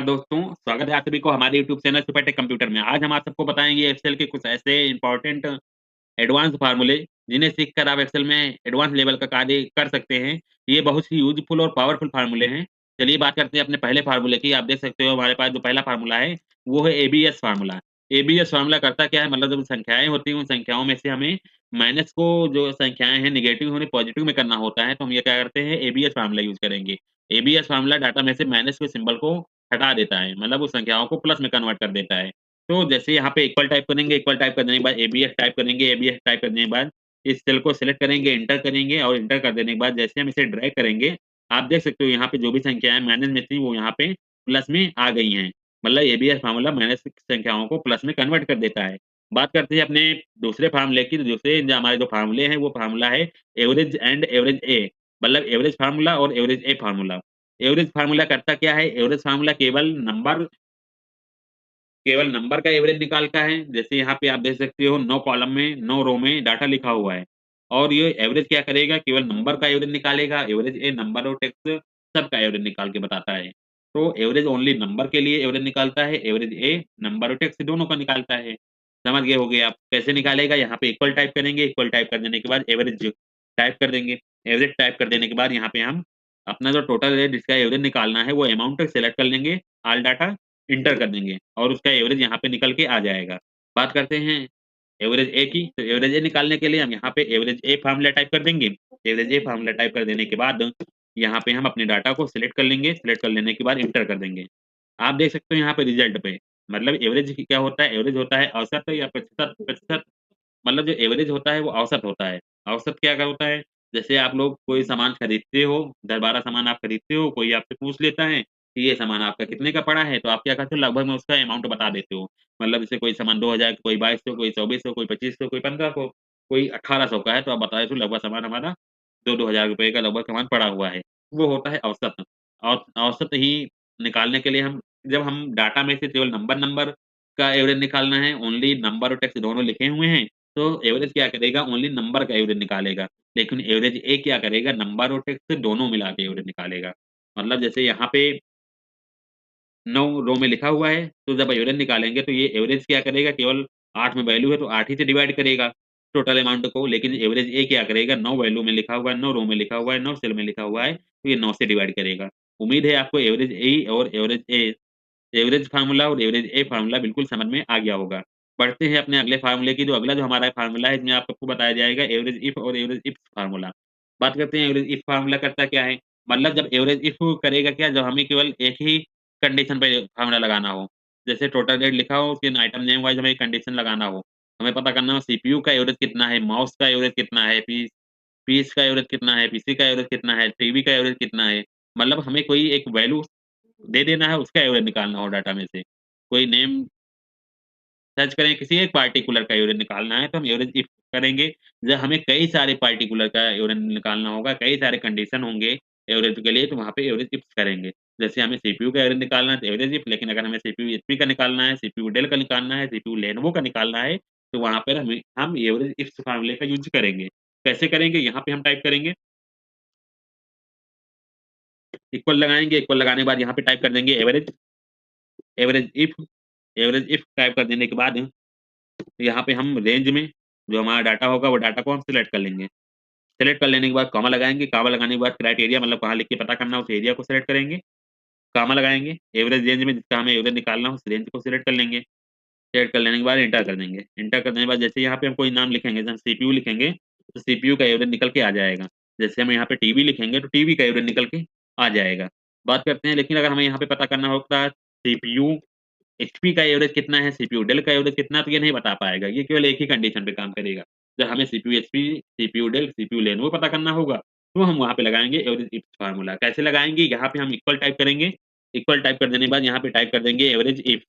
दोस्तों, स्वागत है आप सभी को हमारे YouTube channel Super Tech Computer में। आज हम आप सबको बताएँगे एक्सेल के कुछ ऐसे इम्पोर्टेंट एडवांस फ़ॉर्मूले, जिन्हें सीखकर आप एक्सेल में एडवांस लेवल का कार्य कर सकते हैं। ये बहुत ही यूज़फुल और पावरफुल फ़ॉर्मूले हैं। चलिए बात करते हैं अपने पहले फ़ॉर्मूले की। आप देख सकते हो हमारे पास जो पहला फ़ॉर्मूला है, वो है एबीएस फ़ॉर्मूला। एबीएस फ़ॉर्मूला करता क्या है, मतलब जब संख्याएँ होती हैं, उन संख्याओं में से हमें माइनस को, जो संख्याएँ हैं नेगेटिव उन्हें पॉज़िटिव में करना होता है, तो हम ये क्या करते हैं, एबीएस फ़ॉर्मूला यूज़ करेंगे। एबीएस फ़ॉर्मूला डाटा में से माइनस के सिंबल को हटा देता है, मतलब उस संख्याओं को प्लस में कन्वर्ट कर देता है। तो जैसे यहाँ पे इक्वल टाइप करेंगे, इक्वल टाइप करने के बाद एबीएस टाइप करेंगे, एबीएस टाइप करने के बाद इस सेल को सेलेक्ट करेंगे, एंटर करेंगे और एंटर कर देने के बाद जैसे हम इसे ड्रैग करेंगे, आप देख सकते हो यहाँ पे जो भी संख्याएँ माइनस में थी, वो यहाँ पे प्लस में आ गई हैं। मतलब एबीएस फ़ॉर्मूला माइनस संख्याओं को प्लस में कन्वर्ट कर देता है। बात करते हैं अपने दूसरे फ़ॉर्मूले की, तो दूसरे जो हमारे जो फ़ॉर्मूले हैं, वो फ़ॉर्मूला है एवरेज एंड एवरेज ए, मतलब एवरेज फ़ॉर्मूला और एवरेज ए फ़ॉर्मूला। एवरेज फ़ॉर्मूला करता क्या है? एवरेज फ़ॉर्मूला केवल नंबर का एवरेज निकालता है। जैसे यहाँ पे आप देख सकते हो 9 कॉलम में 9 रो में डाटा लिखा हुआ है और ये एवरेज क्या करेगा? केवल नंबर का एवरेज निकालेगा। एवरेज ए नंबर और टेक्स्ट सबका एवरेज निकाल के बताता है। तो एवरेज ओनली नंबर के लिए एवरेज निकालता है, एवरेज ए नंबर और टेक्स्ट दोनों का निकालता है। समझ गए होंगे आप। कैसे निकालेगा? यहाँ पे इक्वल टाइप करेंगे, इक्वल टाइप कर देने के बाद एवरेज टाइप कर देंगे। एवरेज टाइप कर देने के बाद यहाँ पे हम अपना जो टोटल है जिसका एवरेज निकालना है, वो अमाउंट सेलेक्ट कर लेंगे, ऑल डाटा इंटर कर देंगे और उसका एवरेज यहाँ पे निकल के आ जाएगा। बात करते हैं एवरेज ए की, तो एवरेज ए निकालने के लिए हम यहाँ पे एवरेज ए फ़ॉर्मूला टाइप कर देंगे। एवरेज ए फ़ॉर्मूला टाइप कर देने के बाद यहाँ पे हम अपने डाटा को सिलेक्ट कर लेंगे, सिलेक्ट कर लेने के बाद इंटर कर देंगे। आप देख सकते हो यहाँ पे रिज़ल्ट पे, मतलब एवरेज क्या होता है? एवरेज होता है औसत या प्रतिशत प्रतिशत, मतलब जो एवरेज होता है वो औसत होता है। औसत क्या होता है? जैसे आप लोग कोई सामान खरीदते हो, 10-12 सामान आप खरीदते हो, कोई आपसे पूछ लेता है कि ये सामान आपका कितने का पड़ा है? तो आप क्या करते हो, लगभग में उसका अमाउंट बता देते हो। मतलब जैसे कोई सामान 2000, कोई 2200, कोई 2400, कोई 2500, कोई 1500, कोई 1800 का है, तो आप बता देते हो लगभग सामान हमारा 2-2 हज़ार रुपए का लगभग सामान पड़ा हुआ है। वो होता है औसत। औसत ही निकालने के लिए जब हम डाटा में से केवल नंबर का एवरेज निकालना है, ओनली नंबर और टेक्स्ट दोनों लिखे हुए हैं, तो एवरेज क्या करेगा, ओनली नंबर का एवरेज निकालेगा। लेकिन एवरेज ए क्या करेगा, नंबर और टेक्स्ट दोनों मिला के एवरेज निकालेगा। मतलब जैसे यहाँ पे 9 रो में लिखा हुआ है, तो जब एवरेज निकालेंगे तो ये एवरेज क्या करेगा, केवल 8 में वैल्यू है तो 8 ही से डिवाइड करेगा टोटल अमाउंट को। लेकिन एवरेज ए क्या करेगा, 9 वैल्यू में लिखा हुआ है, 9 रो में लिखा हुआ है, 9 सेल में लिखा हुआ है, तो ये 9 से डिवाइड करेगा। उम्मीद है आपको एवरेज फ़ॉर्मूला और एवरेज ए फ़ॉर्मूला बिल्कुल समझ में आ गया होगा। बढ़ते हैं अपने अगले फ़ॉर्मूले की, जो अगला जो हमारा फ़ॉर्मूला है, इसमें आप सबको बताया जाएगा एवरेज इफ और एवरेज इफ फ़ॉर्मूला। बात करते हैं एवरेज इफ फ़ॉर्मूला करता क्या है? मतलब जब एवरेज इफ करेगा क्या, जब हमें केवल एक ही कंडीशन पे फ़ॉर्मूला लगाना हो। जैसे टोटल रेट लिखा हो, उसके आइटम नेम वाइज़ हमें कंडीशन लगाना हो। हमें पता करना हो सीपीयू का एवरेज कितना है, माउस का एवरेज कितना है, पीस का एवरेज कितना है, पीसी का एवरेज कितना है, टीवी का एवरेज कितना है। मतलब हमें कोई एक वैल्यू दे देना है, उसका एवरेज निकालना हो डाटा में से। कोई नेम सर्च करें, किसी एक पार्टिकुलर का एवरेज निकालना है, तो हम एवरेज इफ करेंगे। जब हमें कई सारे पार्टिकुलर का एवरेज निकालना होगा, कई सारे कंडीशन होंगे एवरेज के लिए, तो वहाँ पे एवरेज इफ करेंगे। जैसे हमें सीपीयू का एवरेज निकालना है, तो एवरेज इफ, लेकिन अगर हमें सीपीयू एचपी का निकालना है, सीपीयू डेल का निकालना है, सीपीयू लेनोवो का निकालना है, तो वहाँ पर हम एवरेज इफ फॉर्मूले का यूज़ करेंगे। कैसे करेंगे? यहाँ पे हम टाइप करेंगे, इक्वल लगाएँगे, इक्वल लगाने के बाद यहाँ पे टाइप कर देंगे average, average if, average if type कर देने के बाद यहाँ पे हम रेंज में जो हमारा डाटा होगा, वो डाटा को हम सिलेक्ट कर लेंगे। सिलेक्ट कर लेने के बाद कॉमा लगाएँगे, कॉमा लगाने के बाद क्राइटेरिया, मतलब कहाँ लिख के पता करना है, उस एरिया को सिलेक्ट करेंगे, कॉमा लगाएँगे, एवरेज रेंज में जिसका हमें एवरेज निकालना हो, उस रेंज को सिलेक्ट कर लेंगे। सिलेक्ट कर लेने के बाद एंटर कर देंगे। एंटर करने के बाद जैसे यहाँ पे हम कोई नाम लिखेंगे, जैसे हम सीपीयू लिखेंगे, तो सीपीयू का एवरेज निकल के आ जाएगा। जैसे हम यहाँ पे टीवी लिखेंगे, तो टीवी का एवरेज निकल के आ जाएगा। बात करते हैं, लेकिन अगर हमें यहाँ पे पता करना होता है सीपीयू एचपी का एवरेज कितना है, सीपीयू डेल का एवरेज कितना है, तो ये नहीं बता पाएगा। ये केवल एक ही कंडीशन पे काम करेगा। जब हमें CPU HP, CPU Dell, CPU Lenovo पता करना होगा, तो हम वहाँ पे लगाएँगे एवरेज इफ फार्मूला। कैसे लगाएँगे? यहाँ पे हम इक्वल टाइप करेंगे, इक्वल टाइप कर देने के बाद यहाँ पे टाइप कर देंगे average if.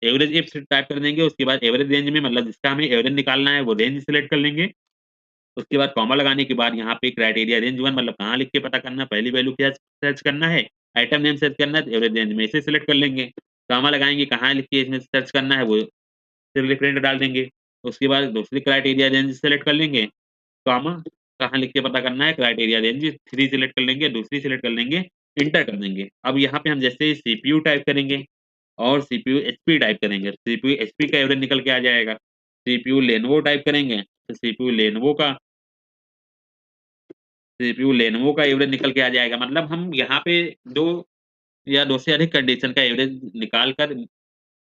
Average if type कर देंगे, उसके बाद एवरेज रेंज में, मतलब जिसका हमें एवरेज निकालना है, वो रेंज सिलेक्ट कर लेंगे। उसके बाद कॉमा लगाने के बाद यहाँ पे क्राइटेरिया रेंज 1, मतलब कहाँ लिख के पता करना है, पहली वैल्यू क्या सर्च करना है, आइटम नेम सर्च करना है, तो एवरेज रेंज में इसे सिलेक्ट कर लेंगे। कॉमा लगाएँगे, कहाँ लिख के इसमें सर्च करना है, वो फिर रेफरेंस डाल देंगे। उसके बाद दूसरी क्राइटेरिया रेंज सेलेक्ट कर लेंगे, कॉमा कहाँ लिख के पता करना है, क्राइटेरिया रेंज 3 सिलेक्ट कर लेंगे, दूसरी सिलेक्ट कर लेंगे, एंटर कर देंगे। अब यहाँ पे हम जैसे सीपीयू टाइप करेंगे और सीपीयू एचपी टाइप करेंगे, सीपीयू एचपी का एवरेज निकल के आ जाएगा। सीपीयू लेनोवो टाइप करेंगे, तो सीपीयू लेनोवो का एवरेज निकल के आ जाएगा। मतलब हम यहाँ पे 2 या 2 से अधिक कंडीशन का एवरेज निकाल कर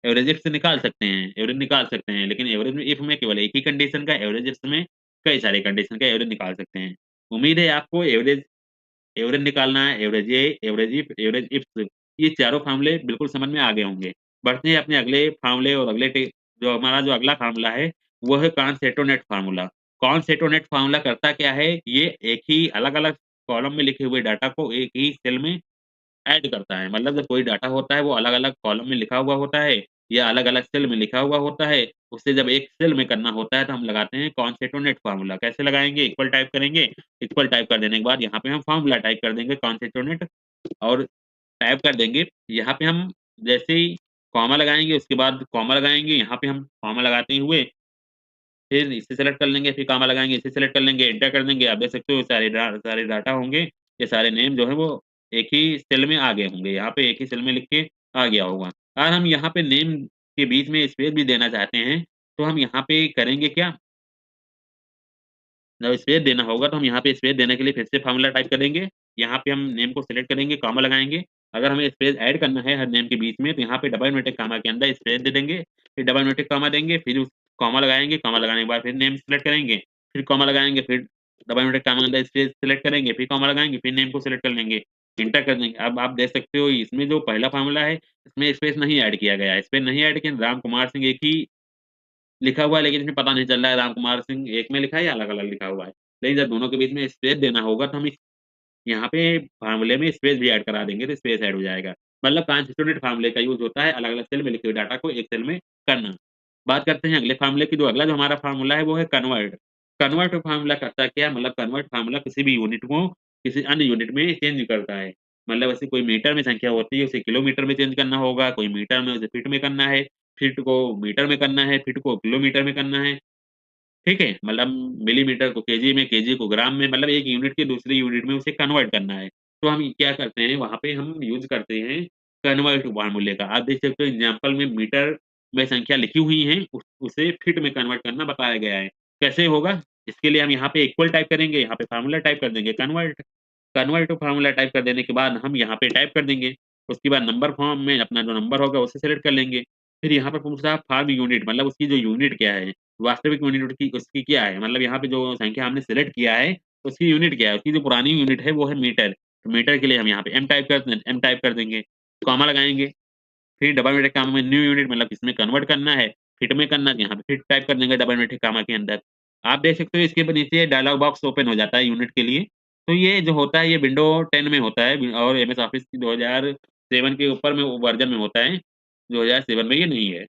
एवरेज इफ से निकाल सकते हैं, एवरेज निकाल सकते हैं, लेकिन एवरेज में इफ में केवल एक ही कंडीशन का, एवरेज इफ में कई सारे कंडीशन का एवरेज निकाल सकते हैं। उम्मीद है आपको एवरेज एवरेज निकालना है, average A, average if, average ifs, ये चारों फ़ॉर्मूले बिल्कुल समझ में आ गए होंगे। बढ़ते हैं अपने अगले फ़ॉर्मूले और अगले टे जो हमारा जो अगला फ़ॉर्मूला है, वो है कॉन्सैटोनेट फ़ॉर्मूला। कॉन्सैटोनेट फ़ॉर्मूला करता क्या है, ये एक ही अलग-अलग कॉलम में लिखे हुए डाटा को एक ही सेल में ऐड करता है। मतलब जब कोई डाटा होता है वो अलग-अलग कॉलम में लिखा हुआ होता है या अलग-अलग सेल में लिखा हुआ होता है, उसे जब एक सेल में करना होता है तो हम लगाते हैं कॉन्सैटोनेट फ़ॉर्मूला। कैसे लगाएँगे? इक्वल टाइप करेंगे, इक्वल टाइप कर देने के बाद यहाँ पे हम फ़ॉर्मूला टाइप कर देंगे कॉन्सैटोनेट और टाइप कर देंगे। यहाँ पे हम जैसे ही कॉमा लगाएँगे उसके बाद कॉमा लगाएँगे, यहाँ पे हम कॉमा लगाते हुए फिर इसे सेलेक्ट कर लेंगे, फिर कॉमा लगाएँगे, इसे सेलेक्ट कर लेंगे, एंटर कर देंगे। आप देख सकते हो सारे डाटा होंगे, ये सारे नेम जो है वो एक ही सेल में आ गए होंगे। यहाँ पे एक ही सेल में लिख के आ गया होगा। और हम यहाँ पे नेम के बीच में स्पेस भी देना चाहते हैं, तो हम यहाँ पे करेंगे क्या, जब स्पेस देना होगा तो हम यहाँ पे स्पेस देने के लिए फिर से फ़ॉर्मूला टाइप करेंगे। यहाँ पे हम नेम को सेलेक्ट करेंगे, कॉमा लगाएँगे। अगर हमें स्पेस ऐड करना है हर नेम के बीच में तो यहाँ पे डबल इनवर्टेड कॉमा के अंदर स्पेस दे देंगे, फिर डबल इनवर्टेड कॉमा देंगे, फिर उस कॉमा लगाएँगे, कॉमा लगाने के बाद फिर नेम सेलेक्ट करेंगे, फिर कॉमा लगाएँगे, फिर डबल इनवर्टेड कॉमा के अंदर स्पेस सेलेक्ट करेंगे, फिर कॉमा लगाएँगे, फिर नेम को सेलेक्ट कर लेंगे, एंटर कर देंगे। अब आप देख सकते हो इसमें जो पहला फ़ॉर्मूला है, इसमें स्पेस नहीं ऐड किया गया है। स्पेस नहीं ऐड किया, राम कुमार सिंह एक ही लिखा हुआ है, लेकिन इसमें पता नहीं चल रहा है राम कुमार सिंह एक में लिखा है या अलग-अलग लिखा हुआ है। लेकिन जब दोनों के बीच में स्पेस देना होगा तो हम इस यहाँ पे फ़ॉर्मूले में स्पेस भी ऐड करा देंगे तो स्पेस ऐड हो जाएगा। मतलब कॉन्स्टिट्यूटेड फ़ॉर्मूले का यूज़ होता है अलग-अलग सेल में लिखे हुए डाटा को एक सेल में करना। बात करते हैं अगले फ़ॉर्मूले की, जो अगला जो हमारा फ़ॉर्मूला है वो है कन्वर्ट। कन्वर्ट फ़ॉर्मूला करता क्या है, मतलब कन्वर्ट फ़ॉर्मूला किसी भी यूनिट को किसी अन्य यूनिट में चेंज करता है। मतलब ऐसे कोई मीटर में संख्या होती है उसे किलोमीटर में चेंज करना होगा, कोई मीटर में उसे फीट में करना है, फीट को मीटर में करना है, फीट को किलोमीटर में करना है। ठीक है? मतलब मिलीमीटर को केजी में, केजी को ग्राम में, मतलब एक यूनिट के दूसरी यूनिट में उसे कन्वर्ट करना है। तो हम क्या करते हैं, वहाँ पे हम यूज़ करते हैं कन्वर्ट फ़ॉर्मूले का। आप देख सकते हो एग्ज़ाम्पल में मीटर में संख्या लिखी हुई है, उसे फीट में कन्वर्ट करना बताया गया है। कैसे होगा? इसके लिए हम यहाँ पे इक्वल टाइप करेंगे, यहाँ पे फ़ॉर्मूला टाइप कर देंगे कन्वर्ट। कन्वर्ट फ़ॉर्मूला टाइप कर देने के बाद हम यहाँ पे टाइप कर देंगे। उसके बाद नंबर फॉर्म में अपना जो नंबर होगा उसे सेलेक्ट कर लेंगे। फिर यहाँ पर पूछ रहा है फार्म यूनिट, मतलब उसकी जो यूनिट क्या है? वास्तविक यूनिट की उसकी क्या है? मतलब यहाँ पे जो संख्या हमने सेलेक्ट किया है, उसकी यूनिट क्या है? उसकी जो पुरानी यूनिट है वो है मीटर। तो मीटर के लिए हम यहाँ पे एम टाइप कर देंगे, कॉमा लगाएँगे, फिर डबल इनवर्टेड कॉमा में न्यू यूनिट, मतलब इसमें कन्वर्ट करना है, फिट में करना है तो यहाँ पे फिट टाइप कर देंगे डबल इनवर्टेड कॉमा के अंदर। आप देख सकते हो इसके नीचे डायलॉग बॉक्स ओपन हो जाता है यूनिट के लिए। तो ये जो होता है ये विंडो 10 में होता है और एमएस ऑफिस की 2007 के ऊपर में वो वर्ज़न में होता है, 2007 में ये नहीं है।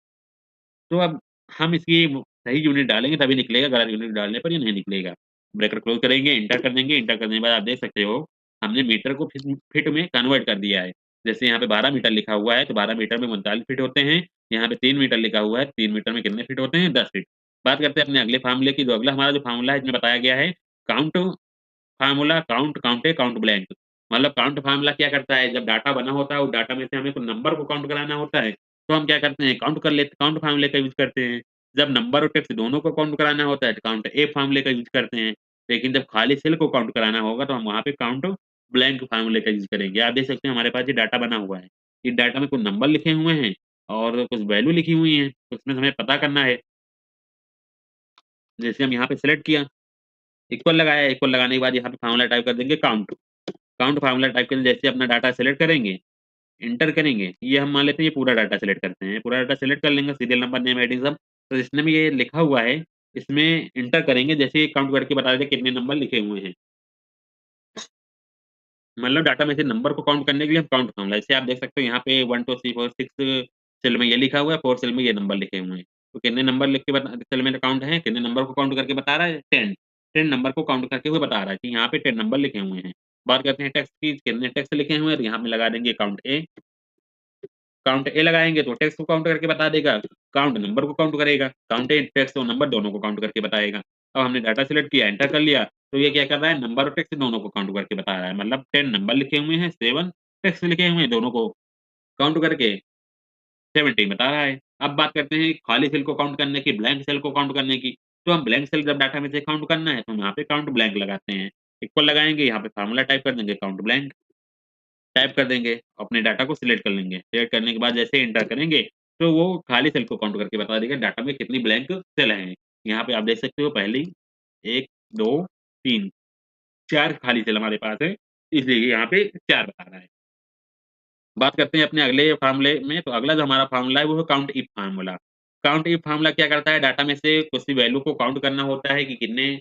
तो अब हम इसकी सही यूनिट डालेंगे तभी निकलेगा, गलत यूनिट डालने पर ये नहीं निकलेगा। ब्रैकेट क्लोज़ करेंगे, एंटर कर देंगे, एंटर करने के बाद आप देख सकते हो, हमने मीटर को फिट में कन्वर्ट कर दिया है। जैसे यहाँ पे 12 मीटर लिखा हुआ है, तो 12 मीटर में 39 फीट होते हैं। यहाँ पे 3 मीटर लिखा हुआ है, 3 मीटर में कितने फीट होते हैं? 10 फीट। बात करते हैं अपने अगले फ़ॉर्मूले की, जो अगला हमारा जो फ़ॉर्मूला है इसमें बताया गया है count formula, count, counta, count blank. मतलब काउंट फ़ॉर्मूला क्या करता है, जब डाटा बना होता है, उस डाटा में से हमें कुछ नंबर को काउंट कराना होता है, तो हम क्या करते हैं, काउंट फ़ॉर्मूले का यूज़ करते हैं। जब नंबर और टेक्स्ट दोनों को काउंट कराना होता है, तो काउंट ए फ़ॉर्मूले का यूज़ करते हैं। लेकिन जब खाली सेल को काउंट कराना होगा, तो हम वहाँ पे काउंट ब्लैंक फ़ॉर्मूले का यूज़ करेंगे। आप देख सकते हैं हमारे पास ये डाटा बना हुआ है। इस डाटा में कुछ नंबर लिखे हुए हैं और कुछ वैल्यू लिखी हुई हैं, उसमें से हमें पता करना है। जैसे हम यहाँ पे सेलेक्ट किया, इक्वल लगाया, इक्वल लगाने के बाद यहाँ पे फ़ॉर्मूला टाइप कर देंगे काउंट। काउंट फ़ॉर्मूला टाइप करके जैसे अपना डाटा सेलेक्ट करेंगे, एंटर करेंगे, ये हम मान लेते हैं ये पूरा डाटा सेलेक्ट करते हैं। पूरा डाटा सेलेक्ट कर लेंगे, सीरियल नंबर, नेम, हेडिंग सब। तो जितने भी ये लिखा हुआ है, इसमें एंटर करेंगे, जैसे ये काउंट करके बता देगा कितने नंबर लिखे हुए हैं। मतलब डाटा में से नंबर को काउंट करने के लिए हम काउंट फ़ॉर्मूला, जैसे आप देख सकते हो यहाँ पे 1 2 3 4 6 सेल में ये लिखा हुआ है, 4 सेल में ये नंबर लिखे हुए हैं। तो कितने नंबर लिख के बता सेल में काउंट है, कितने नंबर को काउंट करके बता रहा है? 10। 10 नंबर को काउंट करके हुए बता रहा है कि यहाँ पे 10 नंबर लिखे हुए हैं। बात करते हैं टेक्स्ट की, कितने टेक्स्ट लिखे हुए हैं, तो यहाँ पे लगा देंगे काउंट ए। काउंट ए लगाएँगे तो टेक्स्ट को काउंट करके बता देगा, काउंट नंबर को काउंट करेगा, काउंट ए टेक्स्ट और नंबर दोनों को काउंट करके बताएगा। अब हमने डाटा सिलेक्ट किया, एंटर कर लिया, तो ये क्या कर रहा है, नंबर और टेक्स्ट दोनों को काउंट करके बता रहा है। मतलब 10 नंबर लिखे हुए हैं, 7 टेक्स्ट लिखे हुए हैं दोनों को काउंट करके 17 बता रहा है। अब बात करते हैं खाली सेल को काउंट करने की, ब्लैंक सेल को काउंट करने की। तो हम ब्लैंक सेल जब डाटा में से काउंट करना है, तो हम यहाँ पे काउंट ब्लैंक लगाते हैं। इक्वल लगाएँगे, यहाँ पे फ़ॉर्मूला टाइप कर देंगे काउंट ब्लैंक, टाइप कर देंगे, अपने डाटा को सिलेक्ट कर लेंगे। सिलेक्ट करने के बाद जैसे एंटर करेंगे, तो वो खाली सेल को काउंट करके बता देगा डाटा में कितनी ब्लैंक सेल हैं। यहाँ पे आप देख सकते हो पहली 1, 2, 3, 4 खाली सेल हमारे पास है, इसलिए यहाँ पे 4 बता रहा है। बात करते हैं अपने अगले फ़ॉर्मूले में, तो अगला जो हमारा फ़ॉर्मूला है वो है count if formula. Count if formula क्या करता है, डाटा में से किसी वैल्यू को काउंट करना होता है कि कितने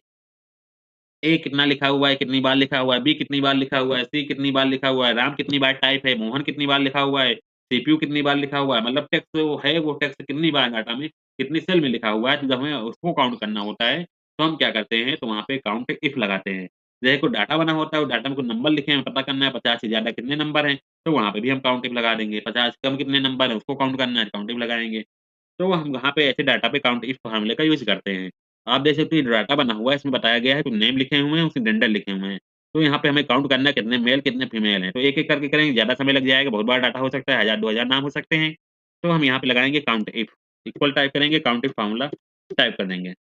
ए कितना लिखा हुआ है, कितनी बार लिखा हुआ है, बी कितनी बार लिखा हुआ है, सी कितनी बार लिखा हुआ है, राम कितनी बार टाइप है, मोहन कितनी बार लिखा हुआ है, सीपीयू कितनी बार लिखा हुआ है, मतलब टेक्स्ट जो है वो टेक्स्ट कितनी बार डाटा में कितनी सेल में लिखा हुआ है, तो जब हमें उसको काउंट करना होता है, तो हम क्या करते हैं, तो वहाँ पे काउंट इफ लगाते हैं। जैसे कोई डाटा बना होता है, वो डाटा में कोई नंबर लिखे हैं, पता करना है 50 से ज़्यादा कितने नंबर हैं, तो वहाँ पे भी हम काउंट इफ लगा देंगे। 50 से कम कितने नंबर हैं, उसको काउंट करना है, काउंट इफ लगाएँगे। तो हम वहाँ पे ऐसे डाटा पे काउंट इफ फ़ॉर्मूले का यूज़ करते हैं। आप देख सकते हो ये डाटा बना हुआ है, इसमें बताया गया है तो नेम लिखे हुए हैं, उसमें जेंडर लिखे हुए हैं। तो यहाँ पे हमें काउंट करना है कितने मेल कितने फीमेल हैं। तो एक-एक करके करेंगे ज़्यादा समय लग जाएगा, बहुत बड़ा डाटा हो सकता है, 1000 2000 नाम हो सकते हैं। तो हम यहाँ पे लगाएँगे काउंट इफ, इक्वल टाइप करेंगे, काउंट इफ फ़ॉर्मूला टाइप कर देंगे।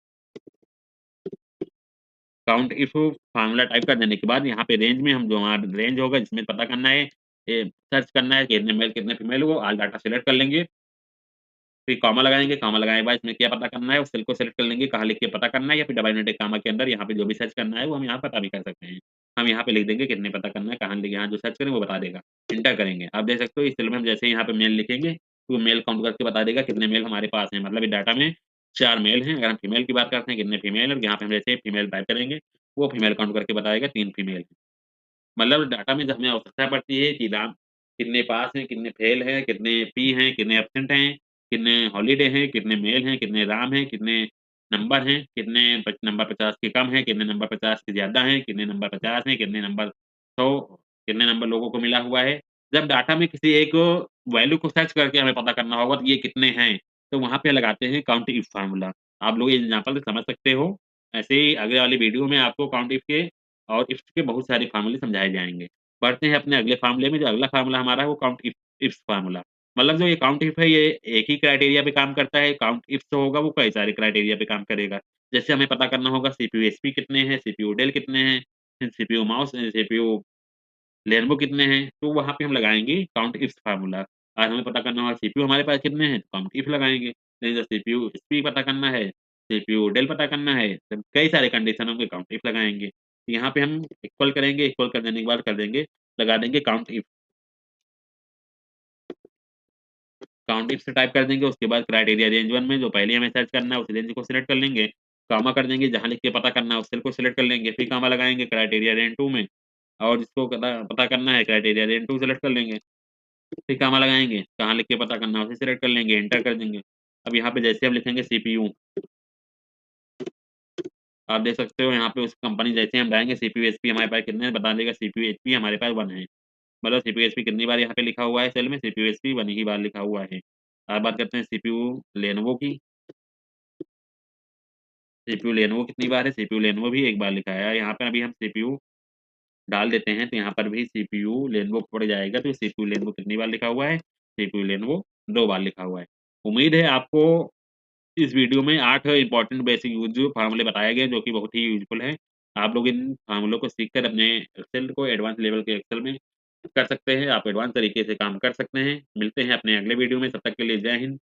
काउंट इफ फ़ॉर्मूला टाइप कर देने के बाद यहाँ पे रेंज में हम जो हमारा रेंज होगा जिसमें पता करना है, सर्च करना है कितने मेल कितने फीमेल वो ऑल डाटा सिलेक्ट कर लेंगे। फिर कॉमा लगाएँगे, कॉमा लगाने के बाद इसमें क्या पता करना है, उस सेल को सेलेक्ट कर लेंगे, कहाँ लिख के पता करना है या फिर डबल इनवर्टेड कॉमा के अंदर यहाँ पे जो भी सर्च करना है, वो हम यहाँ पता भी कर सकते हैं। हम यहाँ पे लिख देंगे कितने पता करना है, कहाँ यहाँ जो सर्च करें वो बता देगा। एंटर करेंगे, आप देख सकते हो इस सेल में हम जैसे ही यहाँ पे मेल लिखेंगे, तो मेल काउंट करके बता देगा कितने मेल हमारे पास हैं। मतलब इस डाटा में 4 मेल हैं, अगर हम फीमेल की बात करते हैं कितने फीमेल हैं, यहाँ पे हम जैसे फीमेल टाइप करेंगे, वो फीमेल काउंट करके बताएगा 3 फीमेल हैं। मतलब डाटा में जब हमें आवश्यकता पड़ती है कि राम कितने पास हैं, कितने फेल हैं, कितने पी हैं, कितने एब्सेंट हैं, कितने हॉलिडे हैं, कितने मेल हैं, कितने राम हैं, कितने नंबर हैं, कितने नंबर 50 के कम हैं, कितने नंबर 50 के ज़्यादा हैं, कितने नंबर 50 हैं, कितने नंबर 100 कितने नंबर लोगों को मिला हुआ है। जब डाटा में किसी एक वैल्यू को सर्च करके हमें पता करना होगा तो ये कितने हैं, तो वहाँ पे लगाते हैं काउंट इफ फ़ॉर्मूला। आप लोग ये एग्ज़ाम्पल से समझ सकते हो। ऐसे ही आगे वाली वीडियो में आपको काउंट इफ के और इफ्स के बहुत सारे फ़ॉर्मूले समझाए जाएँगे। बढ़ते हैं अपने अगले फ़ॉर्मूले में, जो अगला फ़ॉर्मूला हमारा है वो काउंट इफ्स फ़ॉर्मूला। मतलब जो ये काउंट इफ है ये एक ही क्राइटेरिया पे काम करता है, काउंट इफ जो होगा वो कई सारे क्राइटेरिया पे काम करेगा। जैसे हमें पता करना होगा सीपीयू एचपी कितने हैं, सीपीयू डेल कितने हैं, फिर सीपीयू लेनोवो कितने हैं, तो वहाँ पे हम लगाएँगे काउंट इफ्स फ़ॉर्मूला। और हमें पता करना होगा सीपीयू हमारे पास कितने हैं, तो काउंट इफ लगाएँगे। नहीं तो सीपीयू एचपी पता करना है, सीपीयू डेल पता करना है, तब कई सारे कंडीशन होंगे काउंट इफ लगाएँगे। यहाँ पे हम इक्वल करेंगे, इक्वल कर देने के बाद कर देंगे लगा देंगे काउंट इफ। काउंट इफ से टाइप कर देंगे, उसके बाद क्राइटेरिया रेंज 1 में जो पहले हमें सर्च करना है उस रेंज को सिलेक्ट कर लेंगे, कॉमा कर देंगे, जहाँ लिख के पता करना है उस सेल को सिलेक्ट कर लेंगे, फिर कॉमा लगाएँगे क्राइटेरिया रेंज 2 में और जिसको पता पता करना है क्राइटेरिया रेंज 2 सेलेक्ट कर लेंगे। फिर कॉमा लगाएँगे, कहाँ लिख के पता करना है उसे सिलेक्ट कर लेंगे, एंटर कर देंगे। अब यहाँ पे जैसे हम लिखेंगे सीपीयू, आप देख सकते हो यहाँ पे उस कंपनी जैसे हम डालेंगे सीपीयू एचपी हमारे पास कितने हैं बता देगा, सीपीयू एचपी हमारे पास 1 है। मतलब सीपीयू एचपी कितनी बार यहाँ पे लिखा हुआ है सेल में, सीपीयू एचपी 1 ही बार लिखा हुआ है। अब बात करते हैं सीपीयू लेनोवो की, सीपीयू लेनोवो कितनी बार है, सीपीयू लेनोवो भी 1 बार लिखा है। यहाँ पे अभी हम सीपीयू डाल देते हैं, तो यहाँ पर भी सीपीयू लेनोवो पड़ जाएगा, तो सीपीयू लेनोवो कितनी बार लिखा हुआ है, सीपीयू लेनोवो 2 बार लिखा हुआ है। उम्मीद है आपको इस वीडियो में 8 इम्पोर्टेंट बेसिक यूज़ फार्मूले बताए गए, जो कि बहुत ही यूज़फुल हैं। आप लोग इन फार्मूलों को सीखकर अपने एक्सेल को एडवांस लेवल के एक्सेल में कर सकते हैं। आप एडवांस तरीके से काम कर सकते हैं। मिलते हैं अपने अगले वीडियो में, तब तक के लिए जय हिंद।